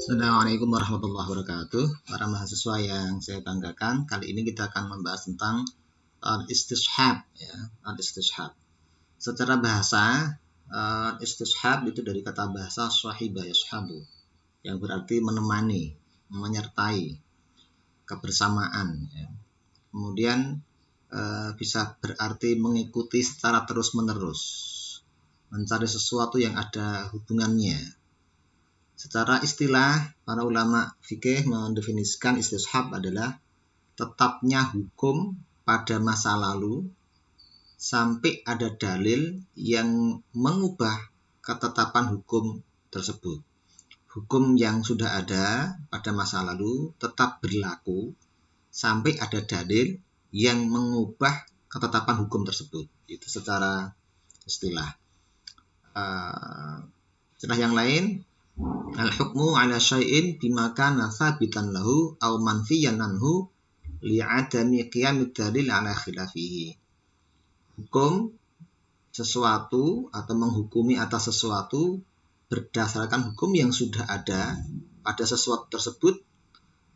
Assalamualaikum warahmatullahi wabarakatuh. Para mahasiswa yang saya banggakan, kali ini kita akan membahas tentang al-istishab, ya, al-istishab. Secara bahasa, istishab itu dari kata bahasa sahiba yashabu, yang berarti menemani, menyertai, kebersamaan, ya. Kemudian bisa berarti mengikuti secara terus-menerus, mencari sesuatu yang ada hubungannya. Secara istilah, para ulama fikih mendefinisikan istishab adalah tetapnya hukum pada masa lalu sampai ada dalil yang mengubah ketetapan hukum tersebut. Hukum yang sudah ada pada masa lalu tetap berlaku sampai ada dalil yang mengubah ketetapan hukum tersebut. Itu secara istilah. Istilah yang lain, al-hukmu ala syai'in bima kana tsabitan lahu aw manfiyan anhu li'adami qiyamid dalil ala khilafihi. Hukum sesuatu atau menghukumi atas sesuatu berdasarkan hukum yang sudah ada pada sesuatu tersebut,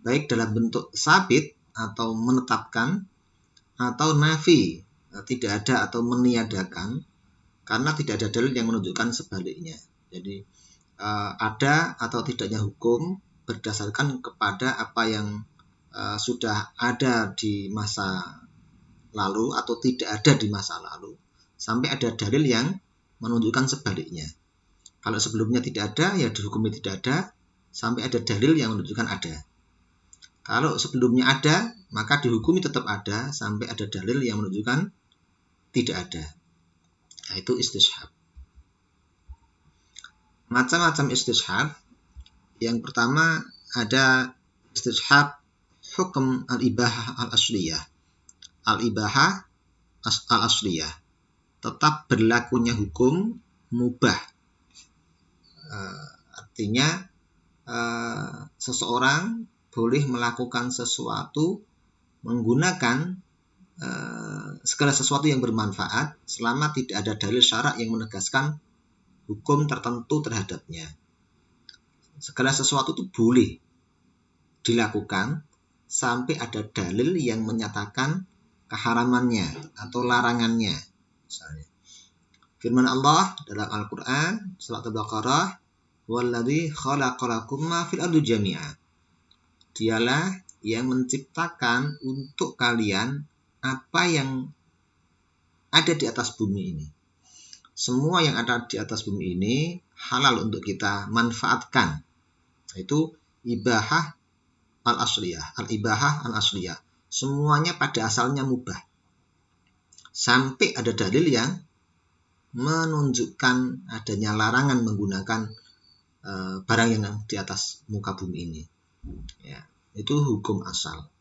baik dalam bentuk sabit atau menetapkan atau nafi, tidak ada atau meniadakan, karena tidak ada dalil yang menunjukkan sebaliknya. Jadi ada atau tidaknya hukum berdasarkan kepada apa yang sudah ada di masa lalu atau tidak ada di masa lalu, sampai ada dalil yang menunjukkan sebaliknya. Kalau sebelumnya tidak ada, ya dihukumi tidak ada, sampai ada dalil yang menunjukkan ada. Kalau sebelumnya ada, maka dihukumi tetap ada, sampai ada dalil yang menunjukkan tidak ada. Nah, itu istishab. Macam-macam istishab. Yang pertama ada istishab hukum al-ibahah al-asliyah. Al-ibahah al-asliyah, tetap berlakunya hukum mubah. Artinya seseorang boleh melakukan sesuatu menggunakan segala sesuatu yang bermanfaat selama tidak ada dalil syarak yang menegaskan hukum tertentu terhadapnya. Segala sesuatu itu boleh dilakukan sampai ada dalil yang menyatakan keharamannya atau larangannya. Misalnya, firman Allah dalam Al-Quran surat Al-Baqarah, "Walladzi khalaqalakum ma fil ardi jami'a." Dialah yang menciptakan untuk kalian apa yang ada di atas bumi ini. Semua yang ada di atas bumi ini halal untuk kita manfaatkan. Itu ibahah al-asliyah, al-ibahah al-asliyah. Semuanya pada asalnya mubah. Sampai ada dalil yang menunjukkan adanya larangan menggunakan barang yang di atas muka bumi ini. Ya, itu hukum asal.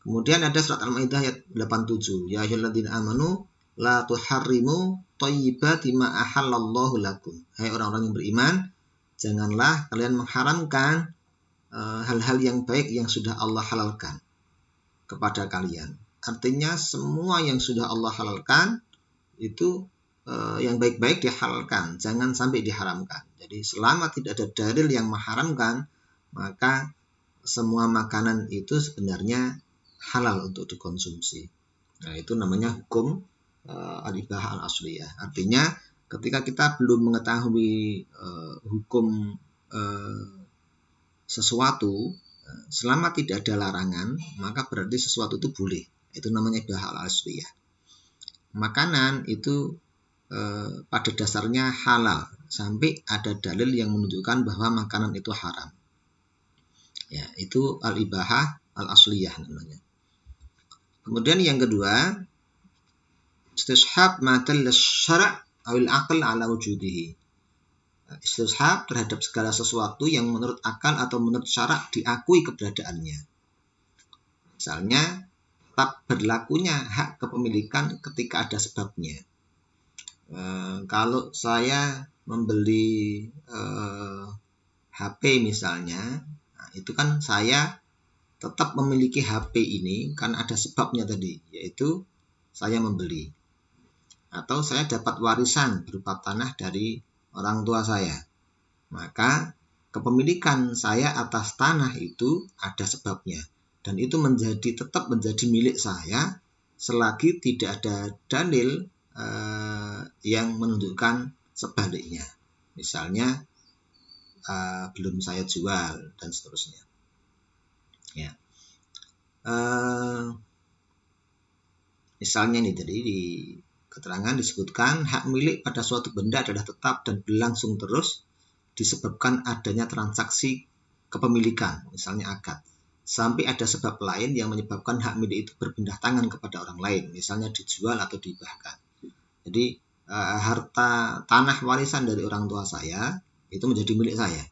Kemudian ada surat Al-Maidah ayat 87. Ya ayyuhalladzina amanu la tuharrimu thayyibati ma ahallallahu lakum. Hai orang-orang yang beriman, janganlah kalian mengharamkan hal-hal yang baik yang sudah Allah halalkan kepada kalian. Artinya semua yang sudah Allah halalkan itu yang baik-baik dihalalkan, jangan sampai diharamkan. Jadi selama tidak ada dalil yang mengharamkan, maka semua makanan itu sebenarnya halal untuk dikonsumsi. Nah, itu namanya hukum al-ibahah al-asliyah. Artinya ketika kita belum mengetahui hukum sesuatu, selama tidak ada larangan, maka berarti sesuatu itu boleh. Itu namanya ibahah al-asliyah. Makanan itu pada dasarnya halal sampai ada dalil yang menunjukkan bahwa makanan itu haram. Ya, itu al-ibahah al-asliyah namanya. Kemudian yang kedua, istishab ma dalla syara' awil aql ala wujudihi. Istishab terhadap segala sesuatu yang menurut akal atau menurut syarak diakui keberadaannya. Misalnya, tetap berlakunya hak kepemilikan ketika ada sebabnya. Kalau saya membeli HP misalnya, nah, itu kan saya tetap memiliki HP ini karena ada sebabnya tadi, yaitu saya membeli. Atau saya dapat warisan berupa tanah dari orang tua saya. Maka kepemilikan saya atas tanah itu ada sebabnya, dan itu tetap menjadi milik saya selagi tidak ada dalil yang menunjukkan sebaliknya. Misalnya belum saya jual dan seterusnya. Ya. Misalnya nih, jadi di keterangan disebutkan hak milik pada suatu benda adalah tetap dan berlangsung terus disebabkan adanya transaksi kepemilikan, misalnya akad, sampai ada sebab lain yang menyebabkan hak milik itu berpindah tangan kepada orang lain, misalnya dijual atau dihibahkan. Jadi harta tanah warisan dari orang tua saya itu menjadi milik saya.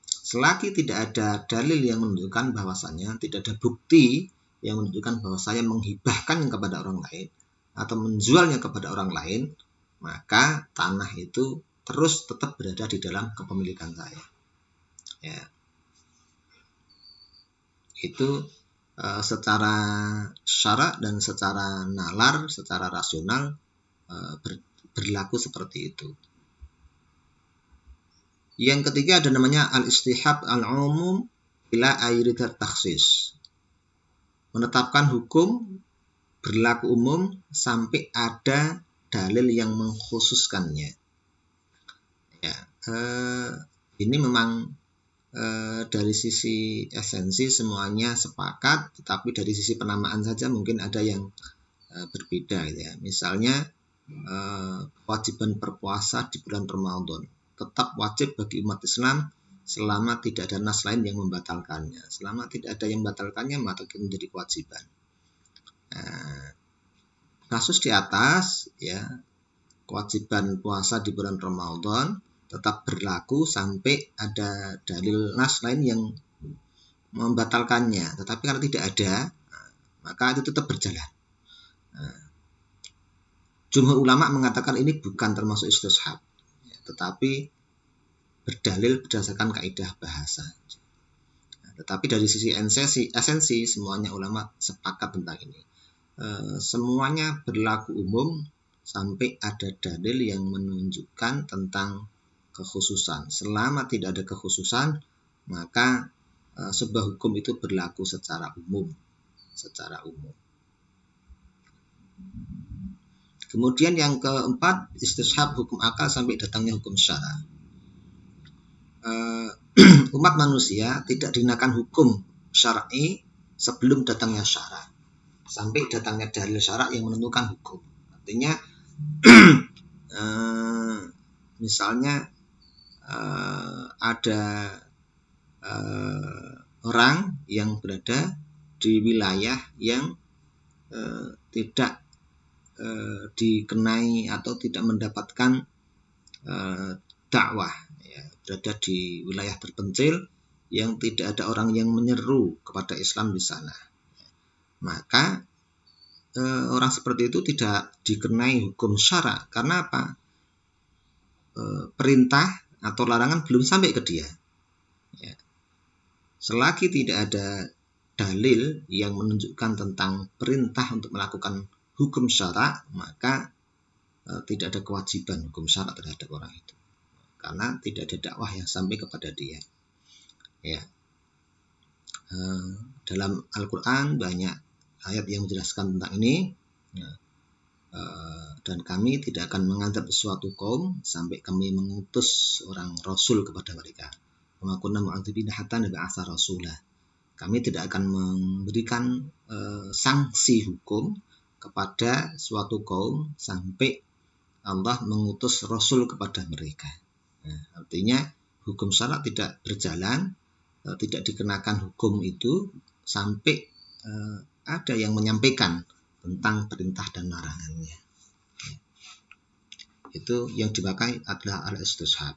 Selagi tidak ada dalil yang menunjukkan bahwasannya, tidak ada bukti yang menunjukkan bahwa saya menghibahkan kepada orang lain atau menjualnya kepada orang lain, maka tanah itu terus tetap berada di dalam kepemilikan saya. Ya. Itu secara syarak dan secara nalar, secara rasional berlaku seperti itu. Yang ketiga ada namanya al-istihab al-umum ila airi takhsis. Menetapkan hukum berlaku umum sampai ada dalil yang mengkhususkannya. Ya, ini memang dari sisi esensi semuanya sepakat, tetapi dari sisi penamaan saja mungkin ada yang berbeda, ya. Misalnya kewajiban berpuasa di bulan Ramadan tetap wajib bagi umat Islam selama tidak ada nas lain yang membatalkannya. Selama tidak ada yang membatalkannya, maka itu menjadi kewajiban. Kasus di atas, ya, kewajiban puasa di bulan Ramadan tetap berlaku sampai ada dalil nas lain yang membatalkannya. Tetapi kalau tidak ada, maka itu tetap berjalan. Jumhur ulama mengatakan ini bukan termasuk istishab, tetapi berdalil berdasarkan kaidah bahasa. Tetapi dari sisi esensi semuanya ulama sepakat tentang ini. Semuanya berlaku umum sampai ada dalil yang menunjukkan tentang kekhususan. Selama tidak ada kekhususan, maka sebuah hukum itu berlaku secara umum. Kemudian yang keempat, istishab hukum akal sampai datangnya hukum syara. Umat manusia tidak dikenakan hukum syar'i sebelum datangnya syara, sampai datangnya dalil syara yang menentukan hukum. Artinya misalnya ada orang yang berada di wilayah yang tidak dikenai atau tidak mendapatkan dakwah, ya, berada di wilayah terpencil yang tidak ada orang yang menyeru kepada Islam di sana, maka orang seperti itu tidak dikenai hukum syara. Karena apa? Perintah atau larangan belum sampai ke dia, ya. Selagi tidak ada dalil yang menunjukkan tentang perintah untuk melakukan hukum syara, maka tidak ada kewajiban hukum syara terhadap orang itu, karena tidak ada dakwah yang sampai kepada dia, ya. Dalam Al-Quran banyak ayat yang menjelaskan tentang ini, ya. Dan kami tidak akan menganggap suatu kaum sampai kami mengutus orang rasul kepada mereka. Wa ma kunna mu'adzibina hatta nab'atsa rasulah. Kami tidak akan memberikan sanksi hukum kepada suatu kaum sampai Allah mengutus rasul kepada mereka. Artinya hukum syara tidak berjalan, tidak dikenakan hukum itu sampai ada yang menyampaikan tentang perintah dan larangannya. Itu yang dipakai adalah al-istishab.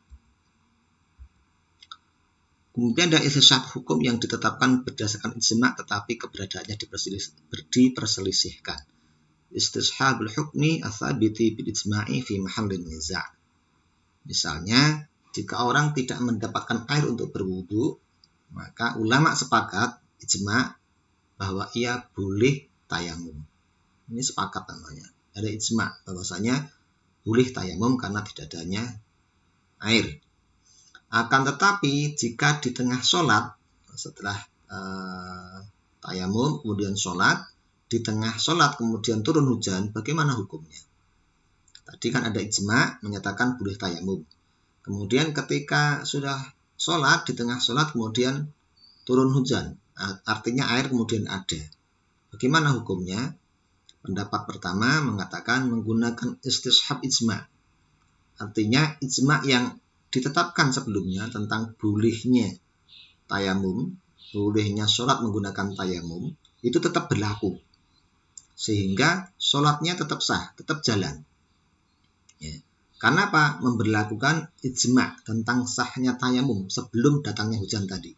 Kemudian ada istishab hukum yang ditetapkan berdasarkan ijma' tetapi keberadaannya diperselisihkan. Istishabul hukmi ats-tsabiti bil ijma'i fi mahallin niza'. Misalnya, jika orang tidak mendapatkan air untuk berwudu, maka ulama sepakat ijma' bahwa ia boleh tayamum. Ini sepakat namanya. Ada ijma' bahwasanya boleh tayamum karena tidak adanya air. Akan tetapi jika di tengah sholat, setelah tayamum kemudian sholat, di tengah sholat kemudian turun hujan, bagaimana hukumnya? Tadi kan ada ijma menyatakan boleh tayamum. Kemudian ketika sudah sholat, di tengah sholat kemudian turun hujan, artinya air kemudian ada. Bagaimana hukumnya? Pendapat pertama mengatakan menggunakan istishab ijma. Artinya ijma yang ditetapkan sebelumnya tentang bolehnya tayamum, bolehnya sholat menggunakan tayamum, itu tetap berlaku. Sehingga sholatnya tetap sah, tetap jalan. Ya. Karena apa? Memberlakukan ijma tentang sahnya tayamum sebelum datangnya hujan tadi.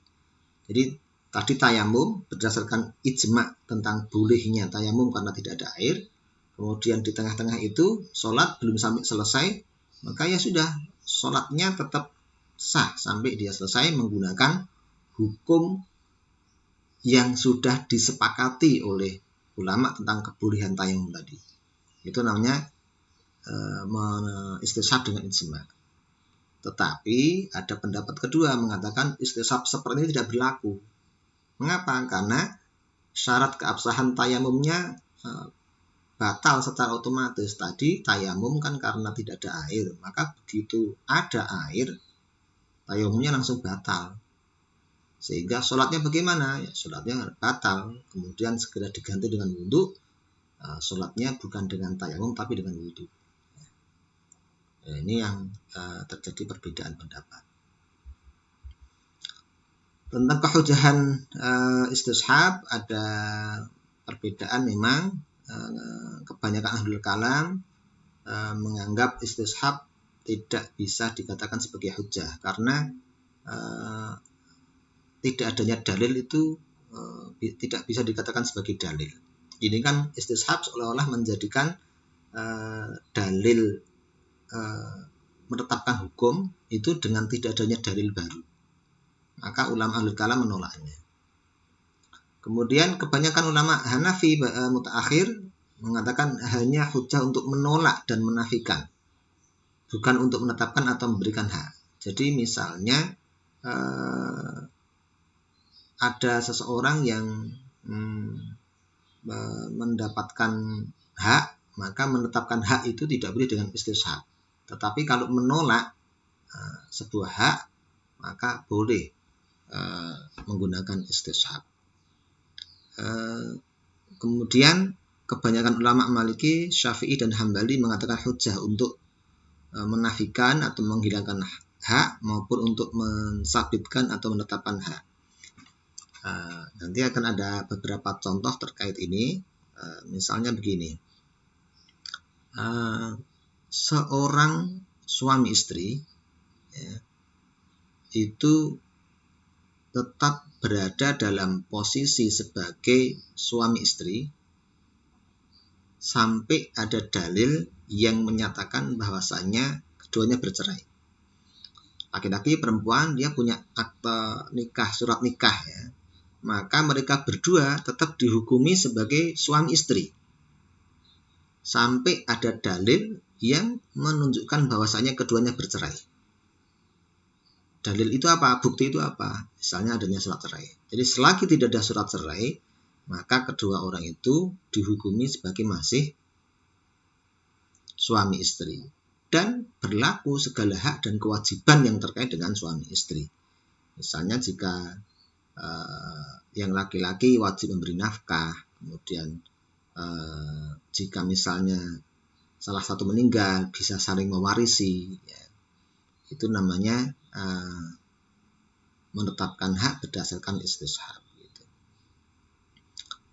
Jadi tadi tayamum berdasarkan ijma tentang bolehnya tayamum karena tidak ada air. Kemudian di tengah-tengah itu sholat belum sampai selesai, maka ya sudah, sholatnya tetap sah sampai dia selesai menggunakan hukum yang sudah disepakati oleh ulama tentang kebolehan tayamum tadi. Itu namanya istishab dengan ijma. Tetapi ada pendapat kedua mengatakan istishab seperti ini tidak berlaku. Mengapa? Karena syarat keabsahan tayamumnya batal secara otomatis. Tadi tayamum kan karena tidak ada air, maka begitu ada air, tayamumnya langsung batal. Sehingga sholatnya bagaimana? Ya, sholatnya batal, kemudian segera diganti dengan wudhu. Sholatnya bukan dengan tayamum tapi dengan wudhu. Ini yang terjadi perbedaan pendapat. Tentang kehujahan istishab ada perbedaan memang. Kebanyakan ahlul kalam menganggap istishab tidak bisa dikatakan sebagai hujjah karena tidak adanya dalil itu tidak bisa dikatakan sebagai dalil. Ini kan istishab seolah-olah menjadikan dalil menetapkan hukum itu dengan tidak adanya dalil baru. Maka ulama ahlul kalam menolaknya. Kemudian kebanyakan ulama Hanafi mutaakhir mengatakan hanya hujjah untuk menolak dan menafikan, bukan untuk menetapkan atau memberikan hak. Jadi misalnya ada seseorang yang mendapatkan hak, maka menetapkan hak itu tidak boleh dengan istishab. Tetapi kalau menolak sebuah hak, maka boleh menggunakan istishab. Kemudian kebanyakan ulama Maliki, Syafi'i dan Hambali mengatakan hujjah untuk menafikan atau menghilangkan hak maupun untuk mensabitkan atau menetapkan hak. Nanti akan ada beberapa contoh terkait ini. Misalnya begini, seorang suami istri ya, itu tetap berada dalam posisi sebagai suami istri sampai ada dalil yang menyatakan bahwasanya keduanya bercerai. Laki-laki perempuan dia punya akte nikah, surat nikah ya. Maka mereka berdua tetap dihukumi sebagai suami istri sampai ada dalil yang menunjukkan bahwasanya keduanya bercerai. Dalil itu apa? Bukti itu apa? Misalnya adanya surat cerai. Jadi selagi tidak ada surat cerai, maka kedua orang itu dihukumi sebagai masih suami istri. Dan berlaku segala hak dan kewajiban yang terkait dengan suami istri. Misalnya jika yang laki-laki wajib memberi nafkah, kemudian jika misalnya salah satu meninggal bisa saling mewarisi, ya. Itu namanya menetapkan hak berdasarkan istishab. Gitu.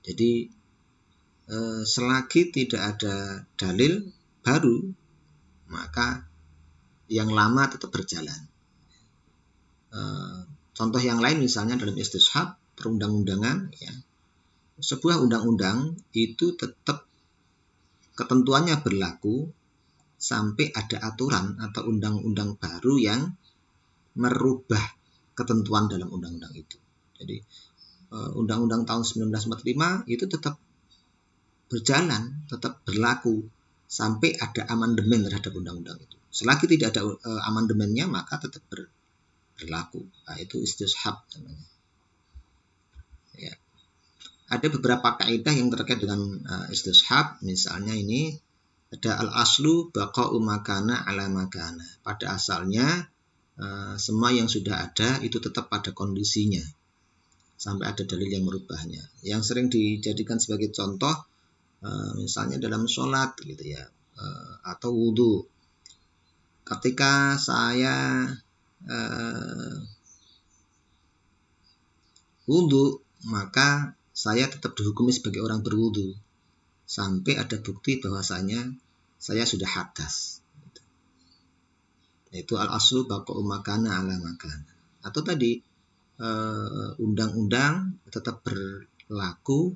Jadi selagi tidak ada dalil baru, maka yang lama tetap berjalan. Contoh yang lain misalnya dalam istishab perundang-undangan, ya, sebuah undang-undang itu tetap ketentuannya berlaku sampai ada aturan atau undang-undang baru yang merubah ketentuan dalam undang-undang itu. Jadi undang-undang tahun 1945 itu tetap berjalan, tetap berlaku sampai ada amandemen terhadap undang-undang itu. Selagi tidak ada amandemennya maka tetap berlaku. Nah, itu istishab namanya. Ya. Ada beberapa kaidah yang terkait dengan istishab. Misalnya ini ada al-aslu baqa'u makana ala makana. Pada asalnya semua yang sudah ada itu tetap pada kondisinya sampai ada dalil yang merubahnya. Yang sering dijadikan sebagai contoh misalnya dalam sholat gitu ya, atau wudhu. Ketika saya wudhu, maka saya tetap dihukumi sebagai orang berwudhu sampai ada bukti bahwasanya saya sudah hadas. Itu al-aslu baqa'u makana ala makana. Atau tadi undang-undang tetap berlaku,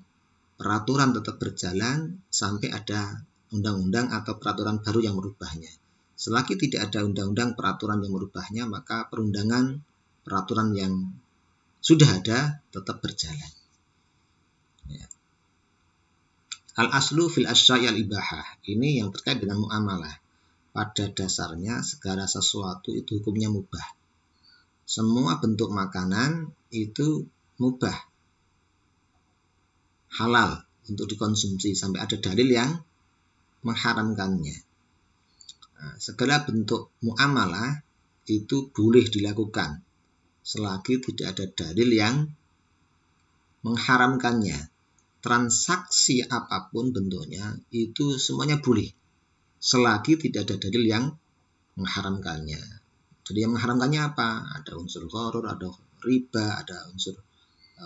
peraturan tetap berjalan sampai ada undang-undang atau peraturan baru yang merubahnya. Selagi tidak ada undang-undang peraturan yang merubahnya, maka perundangan peraturan yang sudah ada tetap berjalan. Ya. Al-aslu fil asya'i al-ibahah. Ini yang terkait dengan muamalah. Pada dasarnya segala sesuatu itu hukumnya mubah. Semua bentuk makanan itu mubah, halal untuk dikonsumsi sampai ada dalil yang mengharamkannya. Nah, segala bentuk muamalah itu boleh dilakukan selagi tidak ada dalil yang mengharamkannya. Transaksi apapun bentuknya itu semuanya boleh selagi tidak ada dalil yang mengharamkannya. Jadi yang mengharamkannya apa? Ada unsur gharar, ada riba, ada unsur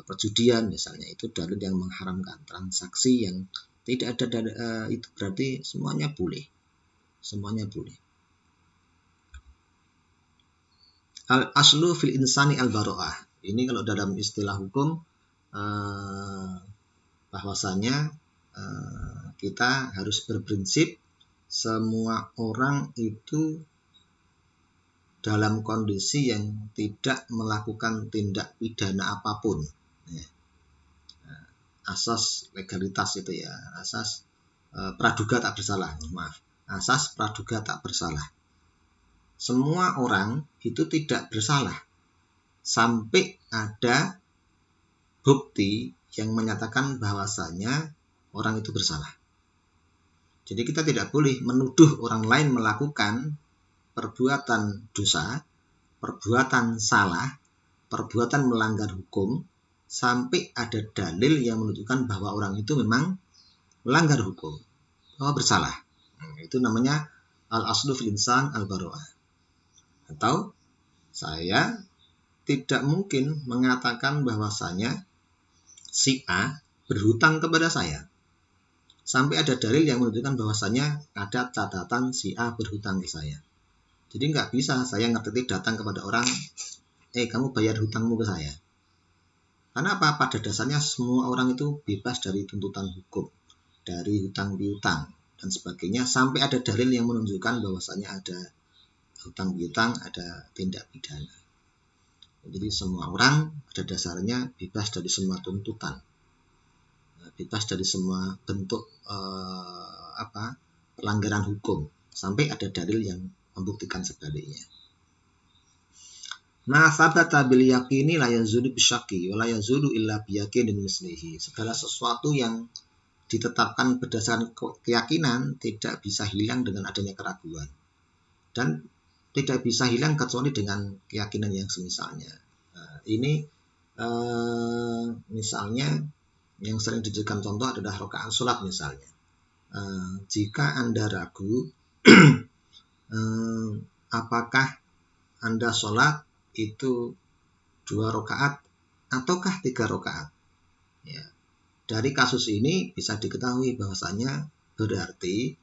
perjudian misalnya. Itu dalil yang mengharamkan. Transaksi yang tidak ada itu berarti semuanya boleh. Semuanya boleh. Al-aslu fil insani al-baro'ah. Ini kalau dalam istilah hukum bahwasanya kita harus berprinsip semua orang itu dalam kondisi yang tidak melakukan tindak pidana apapun. Ya. Asas legalitas itu ya, asas praduga tak bersalah. Maaf, asas praduga tak bersalah. Semua orang itu tidak bersalah sampai ada bukti yang menyatakan bahwasanya orang itu bersalah. Jadi kita tidak boleh menuduh orang lain melakukan perbuatan dosa, perbuatan salah, perbuatan melanggar hukum, sampai ada dalil yang menunjukkan bahwa orang itu memang melanggar hukum, bahwa bersalah. Itu namanya al-aslu fil insan al-baro'ah. Atau saya tidak mungkin mengatakan bahwasanya si A berhutang kepada saya sampai ada dalil yang menunjukkan bahwasanya ada catatan si A berhutang ke saya. Jadi nggak bisa saya ngerti datang kepada orang, kamu bayar hutangmu ke saya. Karena apa? Pada dasarnya semua orang itu bebas dari tuntutan hukum, dari hutang piutang dan sebagainya, sampai ada dalil yang menunjukkan bahwasanya ada hutang piutang, ada tindak pidana. Jadi semua orang pada dasarnya bebas dari semua tuntutan, bebas dari semua bentuk pelanggaran hukum, sampai ada dalil yang membuktikan sebaliknya. Nah, sabata bil yaqini la yazulu bisyaqi wa la yazulu illa biyaqinin mislihi. Segala sesuatu yang ditetapkan berdasarkan keyakinan tidak bisa hilang dengan adanya keraguan. Dan tidak bisa hilang kecuali dengan keyakinan yang semisalnya. Ini misalnya yang sering dijadikan contoh adalah rakaat sholat misalnya. Jika Anda ragu apakah Anda sholat itu 2 rakaat ataukah 3 rakaat? Ya. Dari kasus ini bisa diketahui bahwasanya berarti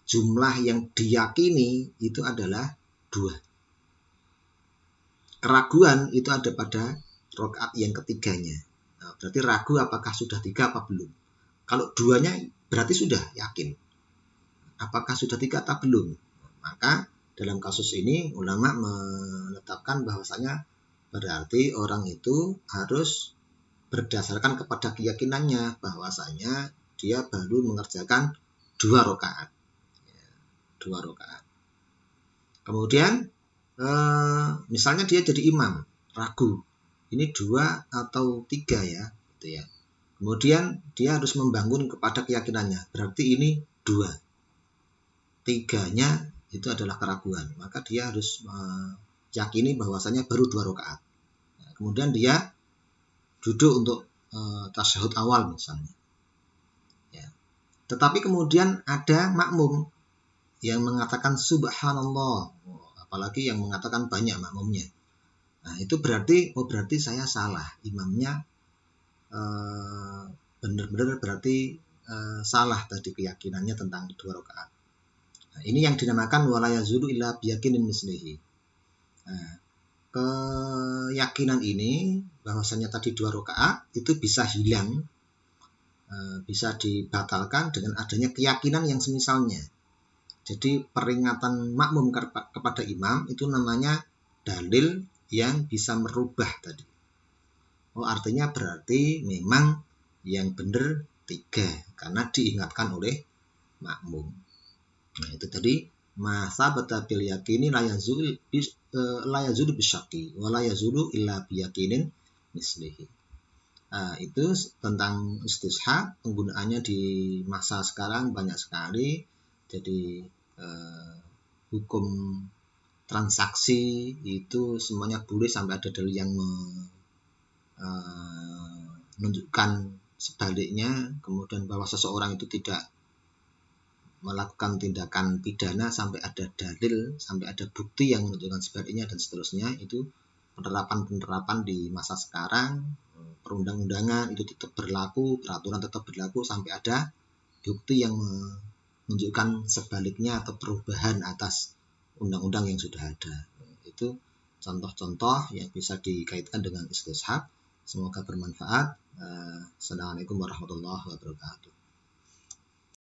jumlah yang diyakini itu adalah 2. Keraguan itu ada pada rakaat yang ketiganya. Nah, berarti ragu apakah sudah 3 apa belum. Kalau 2-nya berarti sudah yakin. Apakah sudah 3 atau belum? Maka dalam kasus ini ulama menetapkan bahwasanya berarti orang itu harus berdasarkan kepada keyakinannya bahwasanya dia baru mengerjakan 2 rakaat. 2 rakaat. Kemudian misalnya dia jadi imam, ragu, ini 2 atau 3 ya, gitu ya. Kemudian dia harus membangun kepada keyakinannya, berarti ini 2. 3-nya itu adalah keraguan, maka dia harus yakini bahwasanya baru 2 rakaat. Kemudian dia duduk untuk tasyahud awal misalnya. Ya. Tetapi kemudian ada makmum yang mengatakan subhanallah, apalagi yang mengatakan banyak makmumnya. Nah, itu berarti saya salah, imamnya benar-benar berarti salah tadi keyakinannya tentang 2 rakaat. Nah, ini yang dinamakan wala yazulu illa biyaqinin mislihi. Nah, keyakinan ini bahwasanya tadi 2 rakaat itu bisa hilang, bisa dibatalkan dengan adanya keyakinan yang semisalnya. Jadi peringatan makmum kepada imam itu namanya dalil yang bisa merubah tadi. Oh, artinya berarti memang yang benar 3 karena diingatkan oleh makmum. Nah, itu tadi masa batabil yakini la yazulu bisyaqi wa la yazulu illa biyaqinin mislihi. Itu tentang istishab, penggunaannya di masa sekarang banyak sekali. Jadi hukum transaksi itu semuanya boleh sampai ada dalil yang menunjukkan sebaliknya, kemudian bahwa seseorang itu tidak melakukan tindakan pidana sampai ada dalil, sampai ada bukti yang menunjukkan sebaliknya dan seterusnya. Itu penerapan di masa sekarang, perundang-undangan itu tetap berlaku, peraturan tetap berlaku sampai ada bukti yang menunjukkan sebaliknya atau perubahan atas undang-undang yang sudah ada. Itu contoh-contoh yang bisa dikaitkan dengan istishab. Semoga bermanfaat. Assalamualaikum warahmatullahi wabarakatuh.